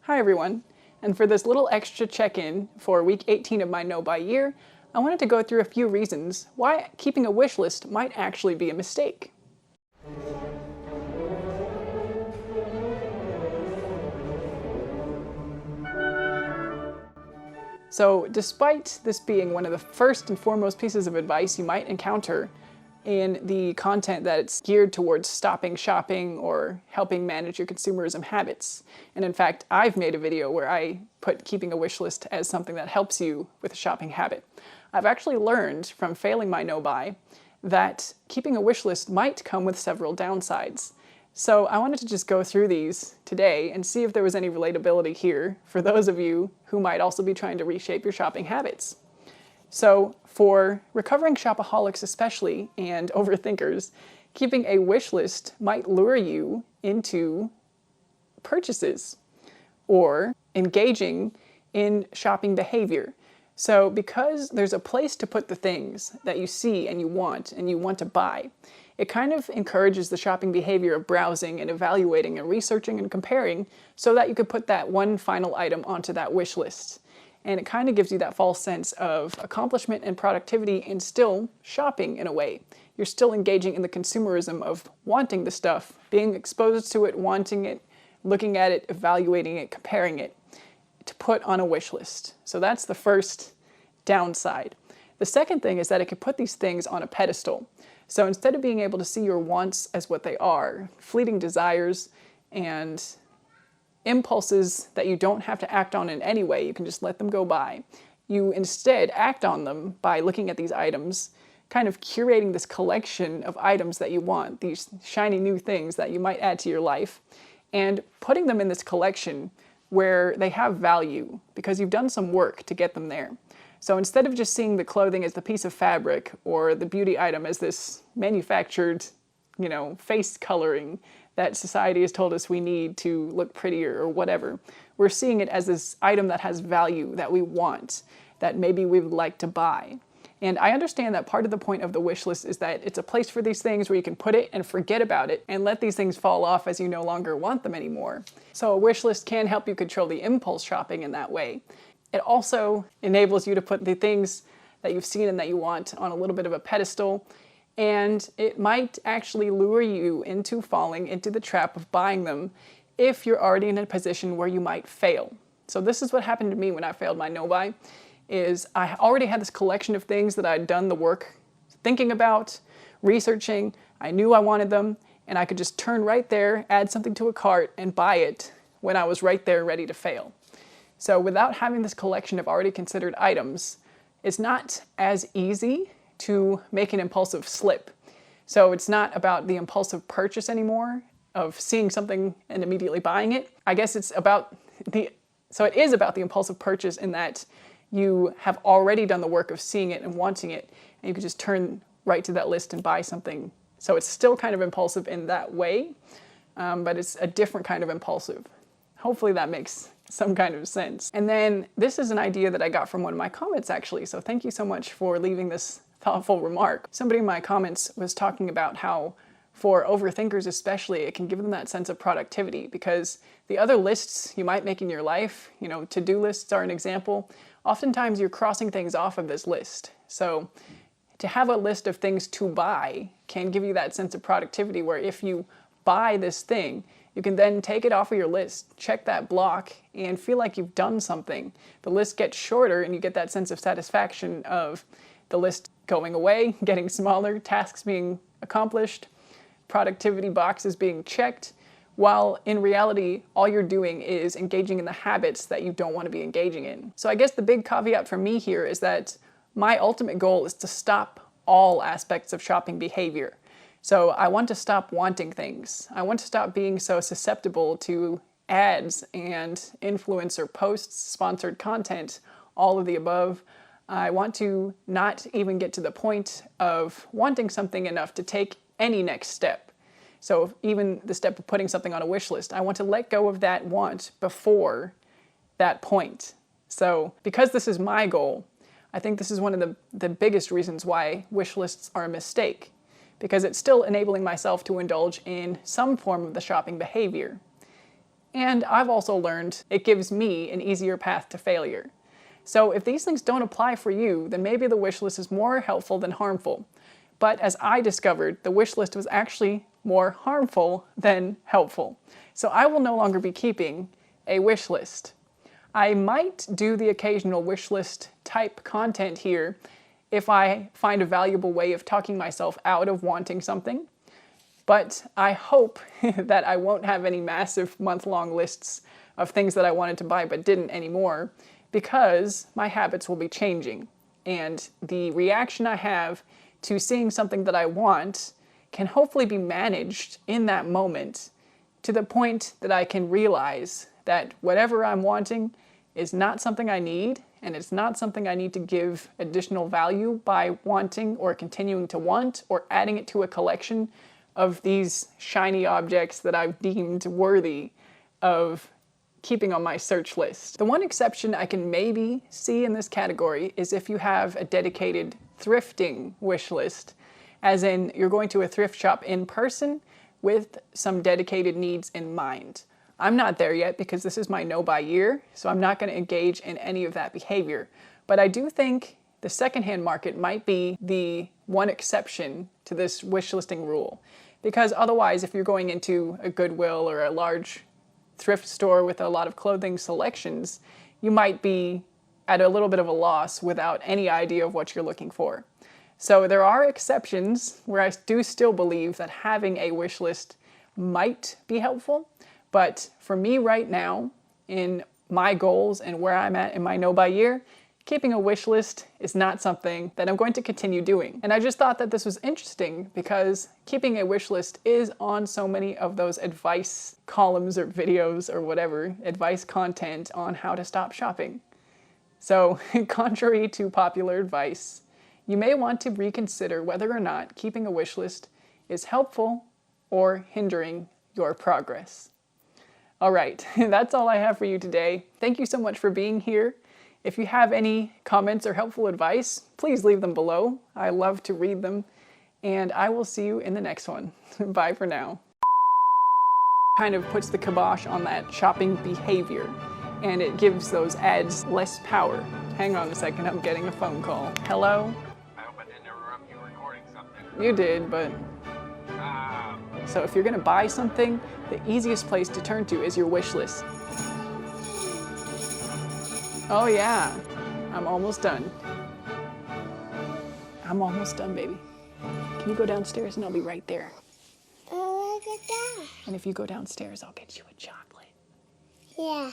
Hi everyone, and for this little extra check-in for week 18 of my No Buy year, I wanted to go through a few reasons why keeping a wish list might actually be a mistake. So despite this being one of the first and foremost pieces of advice you might encounter in the content that it's geared towards stopping shopping or helping manage your consumerism habits. And in fact, I've made a video where I put keeping a wish list as something that helps you with a shopping habit. I've actually learned from failing my no buy that keeping a wish list might come with several downsides. So I wanted to just go through these today and see if there was any relatability here for those of you who might also be trying to reshape your shopping habits. So for recovering shopaholics especially, and overthinkers, keeping a wish list might lure you into purchases or engaging in shopping behavior. So because there's a place to put the things that you see and you want to buy, it kind of encourages the shopping behavior of browsing and evaluating and researching and comparing so that you could put that one final item onto that wish list. And it kind of gives you that false sense of accomplishment and productivity and still shopping in a way. You're still engaging in the consumerism of wanting the stuff, being exposed to it, wanting it, looking at it, evaluating it, comparing it to put on a wish list. So that's the first downside. The second thing is that it could put these things on a pedestal. So instead of being able to see your wants as what they are, fleeting desires and impulses that you don't have to act on in any way, you can just let them go by. You instead act on them by looking at these items, kind of curating this collection of items that you want, these shiny new things that you might add to your life, and putting them in this collection where they have value because you've done some work to get them there. So instead of just seeing the clothing as the piece of fabric or the beauty item as this manufactured, face coloring that society has told us we need to look prettier or whatever, we're seeing it as this item that has value that we want, that maybe we would like to buy. And I understand that part of the point of the wish list is that it's a place for these things where you can put it and forget about it and let these things fall off as you no longer want them anymore. So a wish list can help you control the impulse shopping in that way. It also enables you to put the things that you've seen and that you want on a little bit of a pedestal, and it might actually lure you into falling into the trap of buying them if you're already in a position where you might fail. So this is what happened to me when I failed my no buy, is I already had this collection of things that I'd done the work thinking about, researching, I knew I wanted them, and I could just turn right there, add something to a cart, and buy it when I was right there ready to fail. So without having this collection of already considered items, it's not as easy to make an impulsive slip. So it's not about the impulsive purchase anymore, of seeing something and immediately buying it. I guess it's about it is about the impulsive purchase in that you have already done the work of seeing it and wanting it, and you can just turn right to that list and buy something. So it's still kind of impulsive in that way, but it's a different kind of impulsive. Hopefully that makes some kind of sense. And then this is an idea that I got from one of my comments actually, so thank you so much for leaving this thoughtful remark. Somebody in my comments was talking about how for overthinkers especially, it can give them that sense of productivity because the other lists you might make in your life, to-do lists are an example, oftentimes you're crossing things off of this list. So to have a list of things to buy can give you that sense of productivity where if you buy this thing, you can then take it off of your list, check that block, and feel like you've done something. The list gets shorter and you get that sense of satisfaction of the list going away, getting smaller, tasks being accomplished, productivity boxes being checked, while in reality, all you're doing is engaging in the habits that you don't want to be engaging in. So I guess the big caveat for me here is that my ultimate goal is to stop all aspects of shopping behavior. So I want to stop wanting things. I want to stop being so susceptible to ads and influencer posts, sponsored content, all of the above. I want to not even get to the point of wanting something enough to take any next step. So even the step of putting something on a wish list, I want to let go of that want before that point. So because this is my goal, I think this is one of the biggest reasons why wish lists are a mistake, because it's still enabling myself to indulge in some form of the shopping behavior. And I've also learned it gives me an easier path to failure. So if these things don't apply for you, then maybe the wish list is more helpful than harmful. But as I discovered, the wish list was actually more harmful than helpful. So I will no longer be keeping a wish list. I might do the occasional wish list type content here if I find a valuable way of talking myself out of wanting something. But I hope that I won't have any massive month-long lists of things that I wanted to buy but didn't anymore, because my habits will be changing. And the reaction I have to seeing something that I want can hopefully be managed in that moment to the point that I can realize that whatever I'm wanting is not something I need, and it's not something I need to give additional value by wanting or continuing to want or adding it to a collection of these shiny objects that I've deemed worthy of keeping on my search list. The one exception I can maybe see in this category is if you have a dedicated thrifting wish list, as in you're going to a thrift shop in person with some dedicated needs in mind. I'm not there yet because this is my no-buy year, so I'm not going to engage in any of that behavior. But I do think the secondhand market might be the one exception to this wish listing rule. Because otherwise, if you're going into a Goodwill or a large thrift store with a lot of clothing selections, you might be at a little bit of a loss without any idea of what you're looking for. So there are exceptions where I do still believe that having a wish list might be helpful. But for me right now, in my goals and where I'm at in my no-buy year, keeping a wish list is not something that I'm going to continue doing. And I just thought that this was interesting because keeping a wish list is on so many of those advice columns or videos or whatever, advice content on how to stop shopping. So contrary to popular advice, you may want to reconsider whether or not keeping a wish list is helpful or hindering your progress. All right, that's all I have for you today. Thank you so much for being here. If you have any comments or helpful advice, please leave them below. I love to read them, and I will see you in the next one. Bye for now. Kind of puts the kibosh on that shopping behavior, and it gives those ads less power. Hang on a second, I'm getting a phone call. Hello? I hope I didn't interrupt you recording something. You did, but... So if you're gonna buy something, the easiest place to turn to is your wish list. Oh yeah, I'm almost done. I'm almost done, baby. Can you go downstairs and I'll be right there? Oh, look at that. And if you go downstairs, I'll get you a chocolate. Yeah.